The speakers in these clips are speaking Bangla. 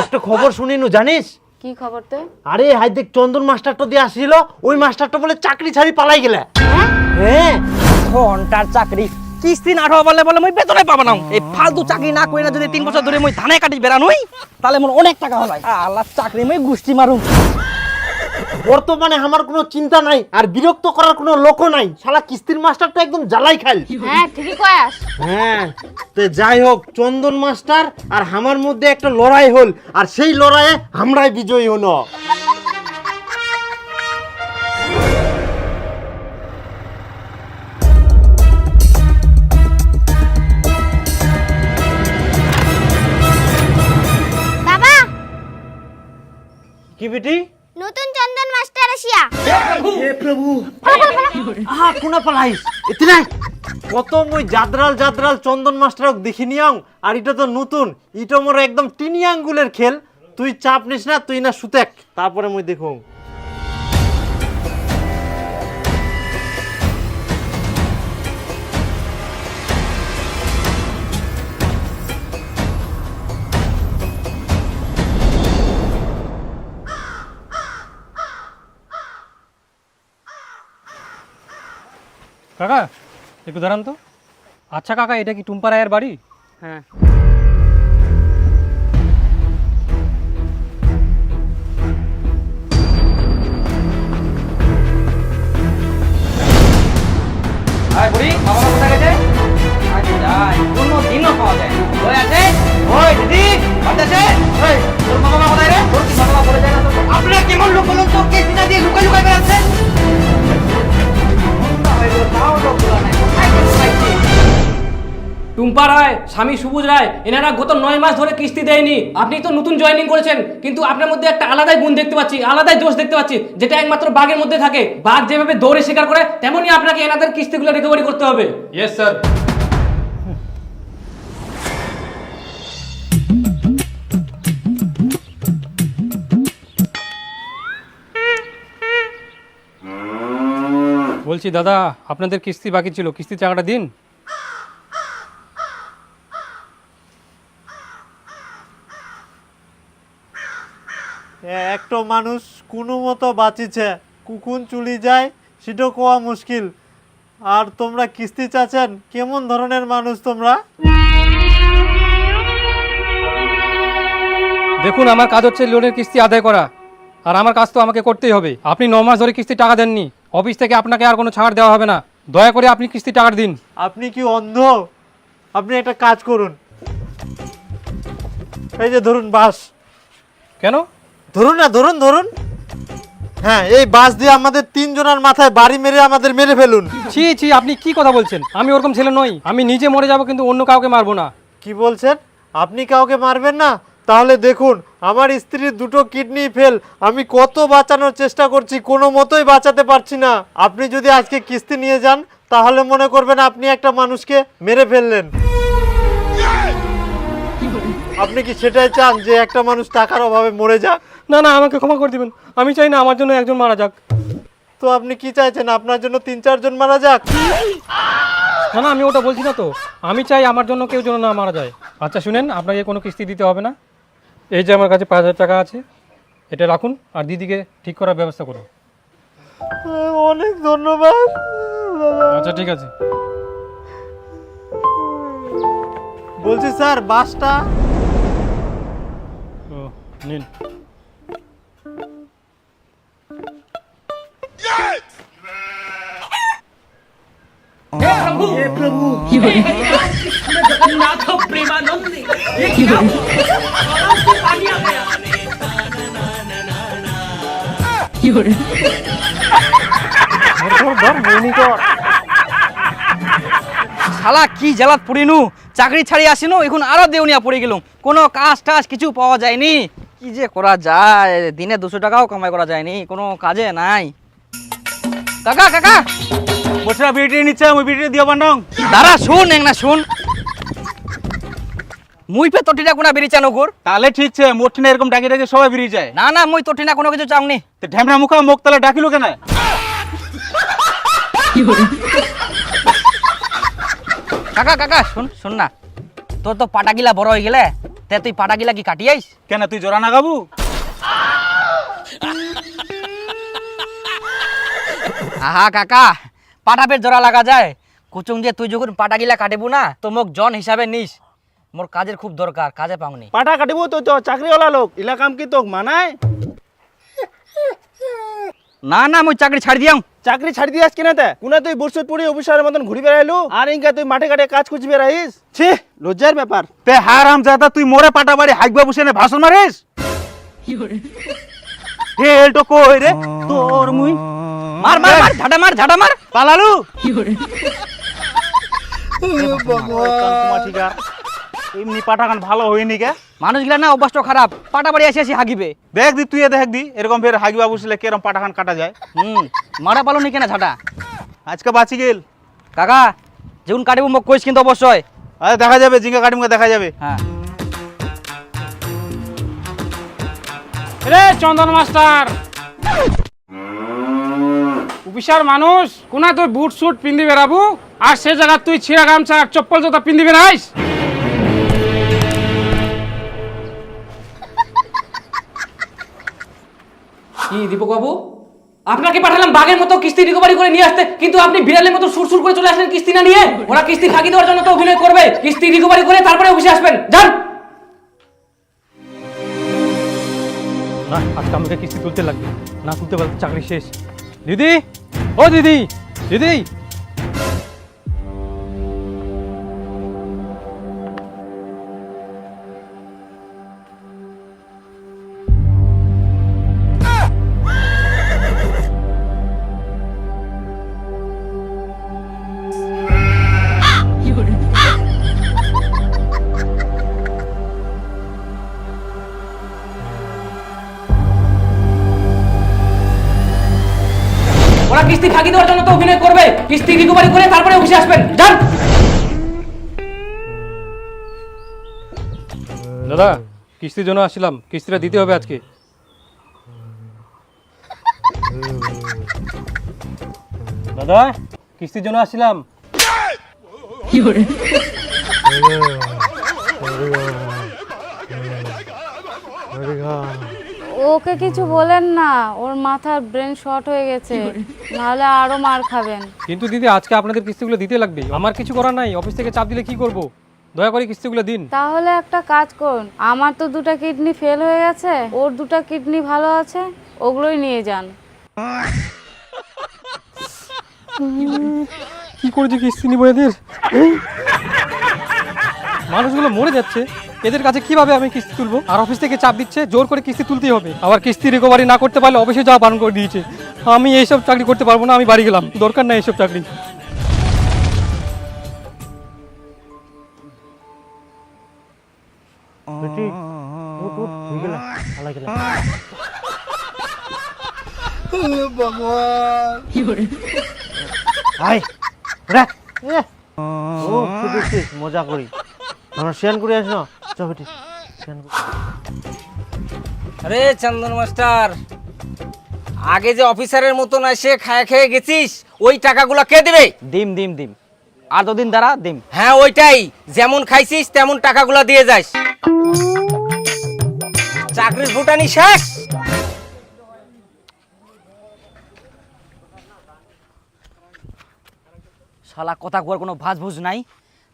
একটা খবর শুনিনু জানিস? কি খবর তে? আরে হাই দেখ চন্দন মাস্টারটা দিয়ে আসছিল, ওই মাস্টারটা বলে চাকরি ছাড়ি পালাই গেলে। হ্যাঁ ঘন্টার চাকরি কিস্তি না হওয়া বলে বলে মই বেতনে পাবো না। এই ফালতু চাকরি না করি না যদি 3 বছর ধরে মই ধানে কাটি বেড়ানোই তাহলে মোর অনেক টাকা হয়। আল্লাহ চাকরি মই গুষ্টি মারুম। বর্তমানে আমার কোনো চিন্তা নাই আর বিরক্ত করার কোনো লোকও নাই। শালা কিস্তির মাস্টারটা একদম জ্বালাই খাইল। হ্যাঁ ঠিকই কয়াস। হ্যাঁ তো যাই হোক, চন্দন মাস্টার আর আমার মধ্যে একটা লড়াই হল, আর সেই লড়াইয়ে আমরাই বিজয়ী হলো। বাবা কি বেটি? নতুন চন্দন মাস্টার আসিয়া। হে প্রভু, আহা কোনা পালাইস এতলাই কত মই জাদরাল জাদরাল চন্দন মাস্টারক দেখিনিয়াং, আর এটা তো নতুন, এটা মোর একদম টিনি আঙ্গুলের খেল। তুই চাপ নিস না, তুই না সুতেক, তারপরে মই দেখুন। কাকা একটু দাঁড়ান তো। আচ্ছা কাকা, এটা কি টুম্পা রায়ের বাড়ি? হ্যাঁ আয় বুড়ি, বাবা কোথায় গেছে? আজ যাই কোনো দিনও পাওয়া যায় না। ওই আছে, ওই দিদি বাতাসে, ওই তোর বাবা কোথায় রে? তোর কি বাবা বলে যায় না তো? আপনারা কেমন লোক বলুন তো, কে চিনা দিয়ে লুকাই লুকাই বেড়াচ্ছেন? তাও লোক বলা নাই, কোথায় লুকাইছি? টুম্পা রায়, স্বামী সবুজ রায়, এনারা গত 9 মাস ধরে কিস্তি দেয়নি। আপনি তো নতুন জয়েনিং করেছেন, কিন্তু আপনার মধ্যে একটা আলাদাই গুণ দেখতে পাচ্ছি, আলাদাই দোষ দেখতে পাচ্ছি, যেটা একমাত্র বাঘের মধ্যে থাকে। বাঘ যেভাবে দৌড়ে শিকার করে, তেমনই আপনাকে এনাদের কিস্তিগুলো রিকভারি করতে হবে। Yes sir. বলছি দাদা, আপনাদের কিস্তি বাকি ছিল, কিস্তির টাকাটা দিন। একটা মানুষ কোনো মতো বাঁচিছে, কুকুন চুলি যায় সেটা কোয়া মুশকিল, আর তোমরা কিস্তি চাচ্ছেন? কেমন ধরনের মানুষ তোমরা? দেখুন, আমার কাজ হচ্ছে লোনের কিস্তি আদায় করা, আর আমার কাজ তো আমাকে করতেই হবে। আপনি 9 মাস ধরে কিস্তির টাকা দেননি, অফিস থেকে আপনাকে আর কোনো ছাড় দেওয়া হবে না। দয়া করে আপনি কিস্তির টাকা দিন। আপনি কি অন্ধ? আপনি একটা কাজ করুন, এই যে ধরুন বাস। কেন? ধরুন না, ধরুন ধরুন। হ্যাঁ, এই বাস দিয়ে আমাদের 3 জনের মাথায় বাড়ি মেরে আমাদের মেরে ফেলুন। ছি ছি, আপনি কি কথা বলছেন? আমি ওরকম ছেলে নই। আমি নিজে মরে যাব, কিন্তু অন্য কাউকে মারবো না। কি বলছেন? আপনি কাউকে মারবেন না? তাহলে দেখুন, আমার স্ত্রীর 2টো কিডনি ফেল, আমি কত বাঁচানোর চেষ্টা করছি, কোনো মতোই বাঁচাতে পারছি না। আপনি যদি আজকে কিস্তি নিয়ে যান, তাহলে মনে করবেন আপনি একটা মানুষকে মেরে ফেললেন। আপনি কি সেটাই চান যে একটা মানুষ টাকার অভাবে মরে যাক? না না, আমাকে ক্ষমা করে দিবেন। আমি চাই না আমার জন্য একজন মারা যাক। তো আপনি কি চাইছেন? আপনার জন্য 3-4 জন মারা যাক? না না, আমি ওটা বলছি না তো। আমি চাই আমার জন্য কেউ যেন না মারা যায়। আচ্ছা শুনেন, আপনাকে কোনো কিস্তি দিতে হবে না। এই যে আমার কাছে 5,000 টাকা আছে, এটা রাখুন, আর দিদিকে ঠিক করার ব্যবস্থা করুন। অনেক ধন্যবাদ। আচ্ছা ঠিক আছে। বলছি স্যার, বাসটা ও নিন। শালা কি জ্বালাত পড়িনু, চাকরি ছাড়ি আসিনু, এখন আরো দেউনিয়া পড়ে গেলুম। কোনো কাজ টাজ কিছু পাওয়া যায়নি। কি যে করা যায়, দিনে 200 টাকাও কামাই করা যায়নি, কোনো কাজে নাই। কাকা কাকা, বসরা বিড়ি নিচ্ছে, ওই বিড়ি দিও বান্ডং। দাঁড়া শুন, এক না শুন, মুই পে তোটিটা কোনা বেরি চানো গোর। তাহলে ঠিক আছে, মোট না এরকম ডাকি ডাকি সবাই বেরিয়ে যায়। না না, মুই তোটিনা কোনো কিছু চাওনি। তো ঢ্যামরা মুখা মুখ তাহলে ডাকিলো কেন? কাকা কাকা শুন শুন না, তোর তো পাটাকিলা বড় হয়ে গেলে, তে তুই পাটাগিলা কি কাটিয়াইস? কেন তুই জোড়া না গাবু? আহা কাকা, পাটাপের জোড়া লাগা যায়? কুচুং দিয়ে তুই যখন পাটাগিলা কাটিবু না তো মোক জন হিসাবে নিস। মোর কাজের খুব দরকার, কাজে পাওনি। পাটা কাটিব তো তো চাকরিওয়ালা লোক, ইলা কাম কি তোক মানায়? না না, মুই চাকরি ছাড়ি দিয়াম। চাকরি ছাড়ি দিয়াস কিনাতে? কোনা তুই বুরসুত পড়ি অফিসারের মতন ঘুরি বেড়াইলু আর ইনকা তুই মাঠে ঘাটে কাজ খুঁজি বেড়াইস? ছি, লজ্জার ব্যাপার। তে হারাম জাদা, তুই মোরে পাটা বাড়ি হাইকবা বসে ভাষণ মারিস? হে এলটো কই রে তোর মুই? মার মার মার, ঝাড়া মার, ঝাড়া মার। পালালু ঠিকা এমনি পাটা গান ভালো হয়নি কে? মানুষগুলা না অভ্যাসটা খারাপ, পাটা বাড়ি আসি আসি হাগিবে। দেখ দি তুই দেখ দি এরকম ফের হাগিবা বসলে কেরম পাটা খান কাটা যায়। মারা পালো নি কেন ঝাড়া? আজকে বাঁচি গেল কাকা, যেমন কাটিবো মোক কইস কিন্তু অবশ্যই। আরে দেখা যাবে, জিঙ্গা কাটিমুকে দেখা যাবে। হ্যাঁ রে চন্দন মাস্টার, অফিসার মানুষ কোনা তুই বুট সুট পিন্ধি বেড়াবো আর সে জায়গা তুই ছিঁড়া গামছা আর চপ্পল জোতা পিন্ধি বেড়াইস? কি দীপক বাবু, আপনাকে পাঠালাম বাঘের মতো কিস্তি রিকভারি করে নিয়ে আসতে, কিন্তু আপনি বিড়ালের মতো সুরসুর করে চলে আসলেন কিস্তি না নিয়ে। ওরা কিস্তি ফাঁকি দেওয়ার জন্য তো অভিনয় করবে, কিস্তি রিকভারি করে তারপরে অফিসে আসবেন। যান। না, আজকে আমাকে কিস্তি তুলতে লাগবে, না তুলতে পারলে চাকরি শেষ। দিদি, ও দিদি, দিদি। ওরা কিস্তি ফাঁকি দেওয়ার জন্য তো অভিনয় করবে, কিস্তি রিকভারি করে তারপরে অফিসে আসবেন। যান। দাদা, কিস্তির জন্য আসছিলাম, কিস্তিটা দিতে হবে আজকে। দাদা, কিস্তির জন্য আসছিলাম। ওকে কিছু বলেন না, ওর মাথার ব্রেন শর্ট হয়ে গেছে, নাহলে আরো মার খাবেন। কিন্তু দিদি, আজকে আপনাদের কিস্তিগুলো দিতে লাগবে, আমার কিছু করার নাই। অফিস থেকে চাপ দিলে কি করব? দয়া করে কিস্তিগুলো দিন। তাহলে একটা কাজ করুন, আমার তো 2টা কিডনি ফেল হয়ে গেছে, ওর 2টা কিডনি ভালো আছে, ওগুলোই নিয়ে যান। কি করেছি কিস্তি নিব এদের? মানুষগুলো মরে যাচ্ছে, এদের কাছে কিভাবে আমি কিস্তি তুলবো? আর অফিস থেকে চাপ দিচ্ছে, জোর করে কিস্তি তুলতেই হবে। আবার কিস্তি রিকভারি না করতে পারলে অফিসে যাওয়া বারণ করে দিয়েছে। আমি এইসব চাকরি করতে পারবো না, আমি বাড়ি গেলাম, দরকার নাই এইসব চাকরি। মজা করি, আমরা শেয়ার করে আসি না। চ বেটি, শেয়ার করি। আরে চন্দন মাস্টার, আগে যে অফিসারের মতন এসে খায় খেয়ে গেছিস, ওই টাকাগুলো কে দিবে? দিম দিম দিম, আর 2 দিন দাঁড়া, দিম। হ্যাঁ ওইটাই, যেমন খাইছিস তেমন টাকাগুলো দিয়ে যাস। চাকরির ফুটানি শেষ। শালা কথা কর কোনো ভাজ ভুজ নাই,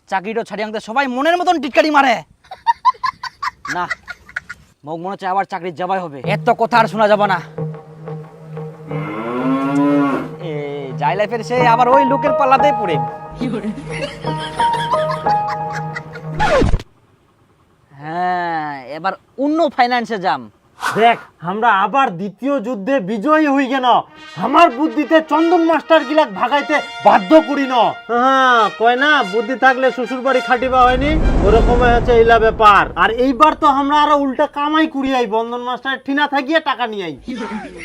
চাকরিটা ছাড়িয়ে আনতে সবাই মনের মতন টিটকারি মারে না। মোক মনে হচ্ছে আবার চাকরির যাবাই হবে, এত কথা আর শোনা যাবে না। যাই লাইফের সে আবার ওই লোকের পাল্লাতেই পড়ে। হ্যাঁ, এবার অন্য ফাইন্যান্সে যাম। দেখ, আমরা আবার দ্বিতীয় যুদ্ধে বিজয়ী হই কেন? আমার বুদ্ধিতে চন্দন মাস্টার গিলাক ভাগাইতে বাধ্য করি না। হ্যাঁ, কয় না বুদ্ধি থাকলে শ্বশুর বাড়ি খাটিবা হয়নি, ওরকম হচ্ছে এইলা ব্যাপার। আর এইবার তো আমরা আরো উল্টা কামাই করি আই, বন্ধন মাস্টার ঠিনা থাকিয়ে টাকা নিয়ে আই।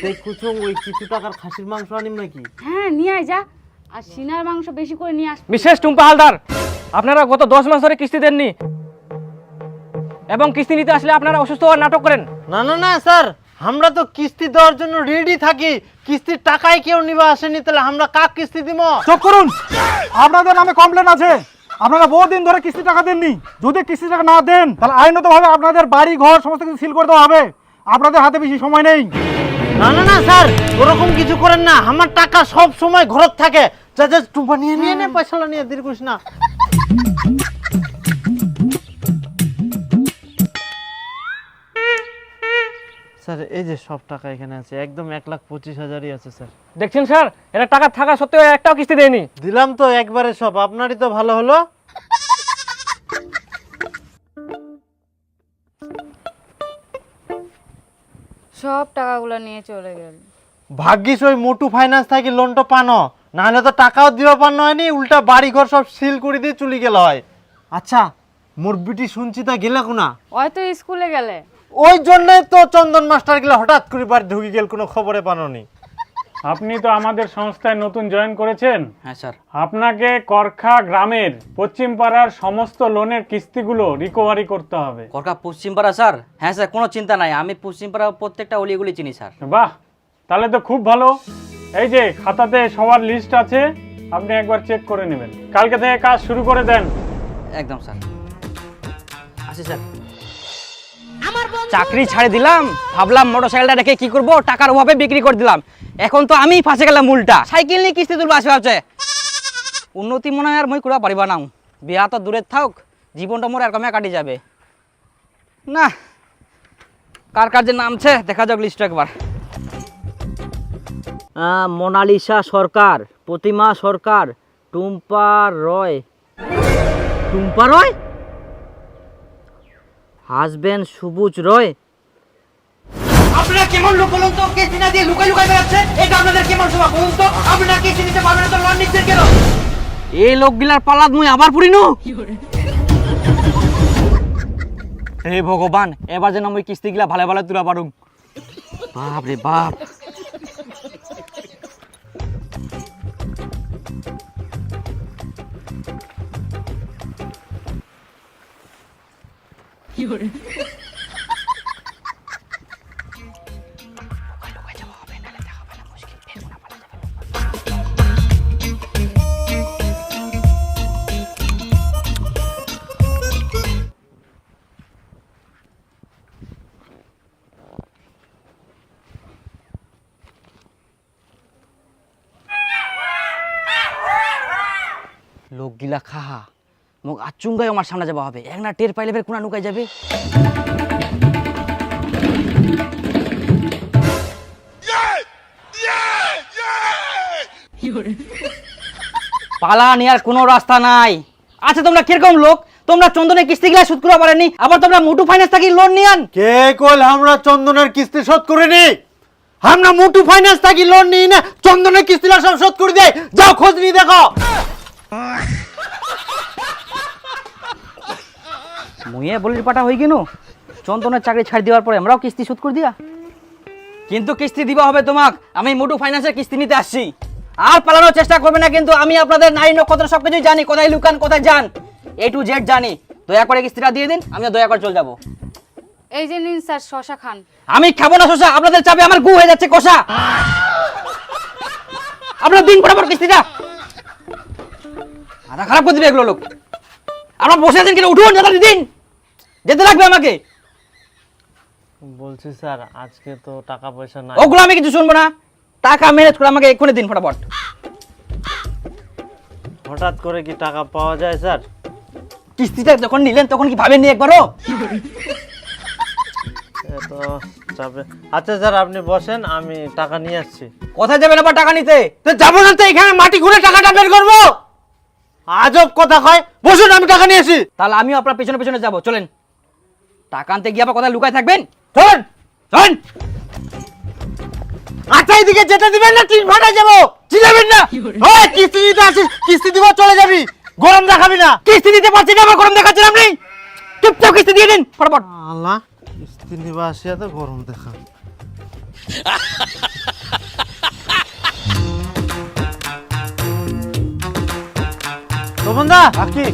দেখ কুচুং, ওই কিছু টাকার খাসির মাংস আনিম নাকি? হ্যাঁ নিয়ে আয় যা, আর সিনার মাংস বেশি করে নিয়ে আস। মিসেস টুম্পা হালদার, আপনারা গত 10 মাস ধরে কিস্তি দেননি এবং কিস্তি নিতে আসলে আপনারা অসুস্থ হওয়ার নাটক করেন। না না না স্যার, আমরা তো কিস্তি দেওয়ার জন্য রেডি থাকি। কিস্তির টাকায় কেউ নিবা আসেনি, তাহলে আমরা কাক কিস্তি দিব? চুপ করুন, আপনাদের নামে কমপ্লেন আছে। আপনারা বহুদিন ধরে কিস্তি টাকা দেননি। যদি কিস্তি টাকা না দেন তাহলে আইনতভাবে আপনাদের বাড়ি ঘর সমস্ত কিছু সিল করে দেওয়া হবে। আপনাদের হাতে বেশি সময় নেই। না না না স্যার, ওরকম কিছু করেন না। আমার টাকা সব সময় ঘরত থাকে। যা যা টুম্পা নিয়ে নিয়ে নে, পয়সাটা নিয়ে দেরি করিস না। স্যার এই যে সব টাকা এখানে আছে, একদম 1,25,000ই আছে স্যার। দেখছেন স্যার, এটা টাকা থাকা সত্ত্বেও একটাও কিস্তি দেয়নি। দিলাম তো একবারে সব, আপনারই তো ভালো হলো। সব টাকাগুলো নিয়ে চলে গেল। ভাগ্যিস ওই মোটু ফাইন্যান্স থেকে লোনটা পানো, নাহলে তো টাকাও দিবা পানো হয়নি, উল্টা বাড়ি ঘর সব সিল করে দিয়ে চলে গেল হয়। আচ্ছা মোর বিটি শুনছি তা গেলে কোনা? হয়তো স্কুলে গেলে। ওই জন্যই তো চন্দন মাস্টার গেলে হঠাৎ করে বাড়ি ঢুকে গেল, কোনো খবরে পানোনি। আপনি তো আমাদের সংস্থায় নতুন জয়েন করেছেন। হ্যাঁ স্যার। আপনাকে করখা গ্রামের পশ্চিম পাড়ার সমস্ত লোনের কিস্তিগুলো রিকভারি করতে হবে। কলকাতা পশ্চিমপাড়া স্যার? হ্যাঁ স্যার, কোনো চিন্তা নাই, আমি পশ্চিমপাড়া প্রত্যেকটা অলিগুলি চিনি স্যার। বাহ, তাহলে তো খুব ভালো। এই যে খাতাতে সবার লিস্ট আছে, আপনি একবার চেক করে নেবেন। কালকে থেকে কাজ শুরু করে দেন। একদম স্যার। আসি স্যার। চাকরি ছাড়ে দিলাম, ভাবলাম মোটরসাইকেলটা রেখে কি করব, টাকার অভাবে বিক্রি করে দিলাম। এখন তো আমি ফাঁসে গেলাম উল্টা, সাইকেল নিয়ে কিস্তি তুলবো আসে ভাবছে। উন্নতি মনে হয় আর মই করা পারিবা না। বিয়া তো দূরে থাক, জীবনটা মোর এরকম কাটি যাবে না। কার কার যে নামছে দেখা যাক লিস্ট একবার। মোনালিসা সরকার, প্রতিমা সরকার, টুম্পা রয়। টুম্পা রয়? হাজবেন্ড সবুজ রয়। আপনারা কেমন লোক বলুন তো, কেসি না দিয়ে লুকাই লুকাই বেড়াচ্ছে, এটা আপনাদের কেমন স্বভাব বলুন তো? আপনারা কেসি নিতে পারবেন না তো লোন নিচ্ছেন কেন? এই লোকগুলার পালাত মুই আবার পুরিনু। হে ভগবান, এবার যেন আমি কিস্তিগুলা ভালো ভালো তুলা পারুম। বাপ রে বাপ। লোকগিলা খাহা মোক আচুঙ্গাই আমার সামনে যাওয়া হবে, এক না টের পাইলে ফের কোনা নুকাই যাবে। পালা নেওয়ার কোনো রাস্তা নাই। আচ্ছা তোমরা কিরকম লোক, তোমরা চন্দনের কিস্তি গিলা শোধ করতে পারেনি, আবার তোমরা মুটু ফাইন্যান্স থেকে লোন নিয়ান। কে কইল আমরা চন্দনের কিস্তি শোধ করিনি? আমরা মোটু ফাইন্যান্স থেকে লোন নিই না, চন্দনের কিস্তিটা সব শোধ করে দেয়। যাও খোঁজ নিয়ে দেখো। মুয়ে বলির পাটা হয়ে গেল, চন্দনের চাকরি ছাড় দেওয়ার পরে আমরাও কিস্তি শোধ করে দিয়া। কিন্তু কিস্তি দিবা হবে তোমাক, আমি মোটু ফাইন্যান্সের কিস্তি নিতে আসছি। আর পালানোর চেষ্টা করবে না কিন্তু, আমি আপনাদের নারী নক্ষত্র সবকিছু জানি, কোথায় লুকান কোথায় যান, A to Z জানি। দয়া করে কিস্তিটা দিয়ে দিন, আমিও দয়া করে চলে যাবো। এই যে নিন স্যার, শশা খান। আমি খাবো না শশা, আপনাদের চাপে আমার গু হয়ে যাচ্ছে কষা। আপনার দিন বরাবর কিস্তিটা মাথা খারাপ করে দিবে এগুলো লোক। আপনার বসে আছেন কিনা, উঠুন, দাদা দিন, যেতে লাগবে আমাকে। বলছি স্যার আজকে তো টাকা পয়সা নাই। ওগুলো আমি কিছু শুনবো না, টাকা ম্যানেজ করে আমাকে এক্ষুনি দিন ফটাফট। হঠাৎ করে কি টাকা পাওয়া যায় স্যার? কিস্তিটা যখন নিলেন তখন কি ভাবেননি একবারও? তো চাপে। আচ্ছা স্যার আপনি বসেন, আমি টাকা নিয়ে আসছি। কোথায় যাবেন আবার টাকা নিতে? তো যাবো না তো, এখানে মাটি ঘুরে টাকাটা বের করবো? আজব কথা কয়। বসুন, আমি টাকা নিয়ে আসি। তাহলে আমিও আপনার পেছনে পেছনে যাবো, চলেন। টাকা আনতে গিয়ে আবার কোথায় লুকায় থাকবেন? চলেন চলেন। আচ্ছা এদিকে যেতে দিবেন না, তিন ভাড়া যাবো। চিনাবেন না? ওই কিস্তি দিতে আসিস, কিস্তি দিব চলে যাবি, গরম দেখাবি না। কিস্তি দিতে পারছি না, আবার গরম দেখাচ্ছেন আপনি। চুপচাপ কিস্তি দিয়ে দিন ফটাফট। আল্লাহ, কিস্তি নিবা আসিয়া তো গরম দেখা। তো বন্ধা কি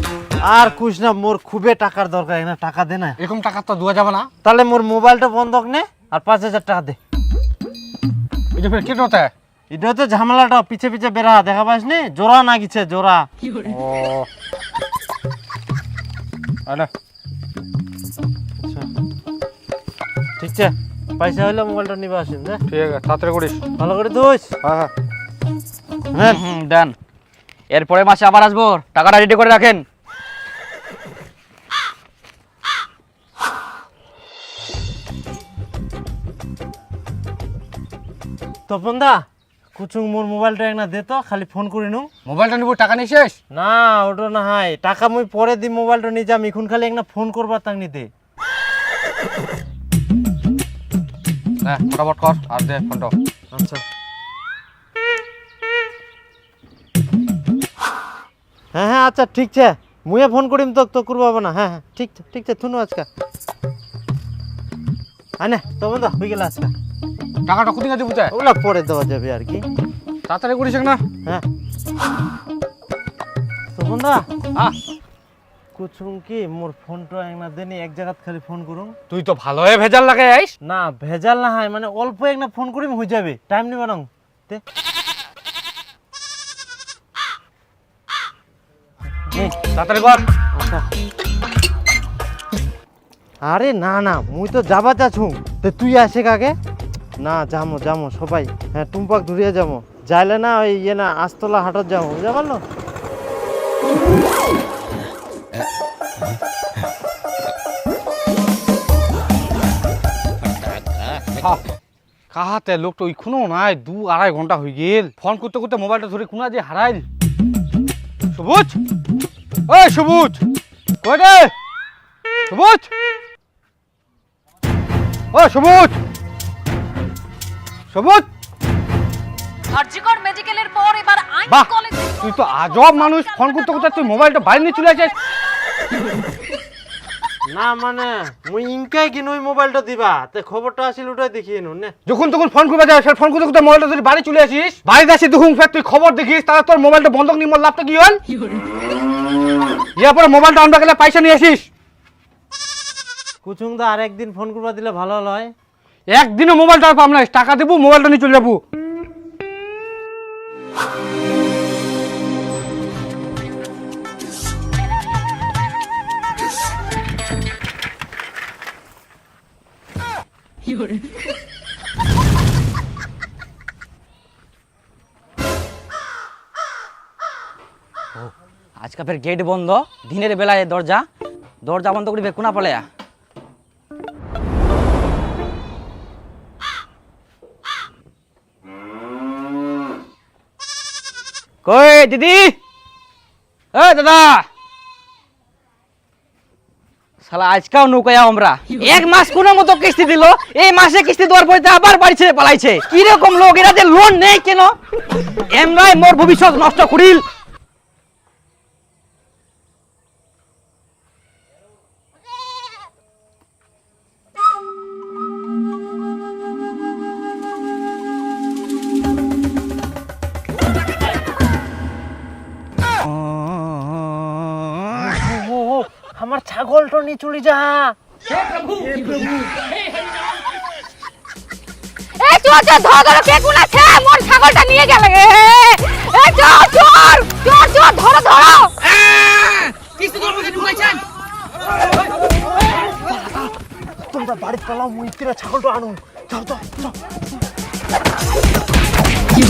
আর কুছ না, মোর খুবই টাকার দরকার, না টাকা দে না। এরকম টাকা তো দেওয়া যাবে না। তাহলে মোর মোবাইলটা বন্ধক নে আর 5,000 টাকা দে। এই যে ফের কি হতে? এটা হচ্ছে ঝামেলাটা, পিছে পিছে বেড়া দেখা পাস নি, জোড়া না গেছে জোড়া। ও আরে ঠিক আছে, পয়সা হইলে মোবাইলটা নিবে আসেন। ঠিক আছে, তাড়াতাড়ি করিস। ভালো করে দোষ। হ্যাঁ হ্যাঁ দেন, এরপরে মাসে আবার আসবো, টাকাটা রেডি করে রাখেন। তপন দা, কুচুং মোর মোবাইলটা একটা দে তো, খালি ফোন করে নু। মোবাইলটা নিব, টাকা নিয়ে শেষ? না ওটা না হয়, টাকা মুই পরে দি, মোবাইলটা নিয়ে যাম, এখন খালি একটা ফোন করবার তাক নিতে। হ্যাঁ ফটাফট কর আর দে ফোনটা। আচ্ছা হ্যাঁ হ্যাঁ আচ্ছা ঠিক আছে, মুয়ে ফোন করিম তো, তো করবো না। হ্যাঁ হ্যাঁ ঠিক আছে ঠিক আছে, থুনু আজকে। হ্যাঁ না তপন দা হয়ে গেল আজকে। টাকাটা কোথায় দেবো? ওগুলা পরে দেওয়া যাবে আর কি। তাড়াতাড়ি করিস না। হ্যাঁ তপন দা, হ্যাঁ কুচুং কি মোর ফোনটা একটা দেনি, এক জায়গাত খালি ফোন করুন। তুই তো ভালো হয়ে ভেজাল লাগে আইস। না ভেজাল না হয়, মানে অল্প একটা ফোন করিম হয়ে যাবে, টাইম নিবে না। তাড়াতাড়ি কর। আচ্ছা আরে না না, মুই তো যাবা চাছুং, তে তুই আসে কাকে? না যামো যামো সবাই, হ্যাঁ টুম্পাক ধরিয়ে যাবো, যাইলে না ওই ইয়ে না আস্তলা হাটত যাবো, বুঝা পারলো? কাহাতে লোকটা ওইখানেও নাই, 2-2.5 ঘন্টা হয়ে গেল। ফোন করতে করতে মোবাইলটা ধরে কোনা যে হারাইল। সবুজ, ওই সবুজ কই রে? সবুজ, ও সবুজ, সবুজ। আরজিকর মেডিকেলের পর এবার আইন বাহ, কলেজে তুই তো আজব মানুষ, ফোন করতে করতে তুই মোবাইলটা বাইরে নিয়ে চলে আসিস। না মানে মুই ইনকাই কিন ওই মোবাইলটা দিবা, তে খবরটা আসিল ওটাই দেখিয়ে নুন নে। যখন তখন ফোন করবে যাস, ফোন করতে করতে মোবাইলটা ধরে বাড়ি চলে আসিস। বাড়িতে আসি দেখুন ফের তুই খবর দেখিস, তাহলে তোর মোবাইলটা বন্ধক নিয়ে মোর লাভটা কি হল? ইয়ার পরে মোবাইলটা আনবা গেলে পয়সা নিয়ে আসিস। কুচুং দা আর একদিন ফোন করবা দিলে ভালো হয়। একদিনও মোবাইলটা আর পাম না, টাকা দেবো মোবাইলটা নিয়ে চলে যাবো। আজকে ফের গেট বন্ধ, দিনের বেলায় দরজা দরজা বন্ধ করি কোনা পালায়া। কই দিদি, এ দাদা, শালা আজকাও নৌকায় আমরা 1 মাস কোনো মতো কিস্তি দিল, এই মাসে কিস্তি দেওয়ার পরে আবার বাড়ি ছেড়ে পালাইছে। কিরকম লোক এরা, যে লোন নেই কেন? এমরাই মোর ভবিষ্যৎ নষ্ট করিল। আমার ছাগলটা নিয়ে চলে যা। এই চোর চোর ধর ধর, কে কোন আছে? মোর ছাগলটা নিয়ে গেল। এই চোর চোর চোর চোর, ধরো ধরো। তোমরা বাড়ি পালাও, মুই তিরা ছাগলটা আনো। যাও যাও যাও। কি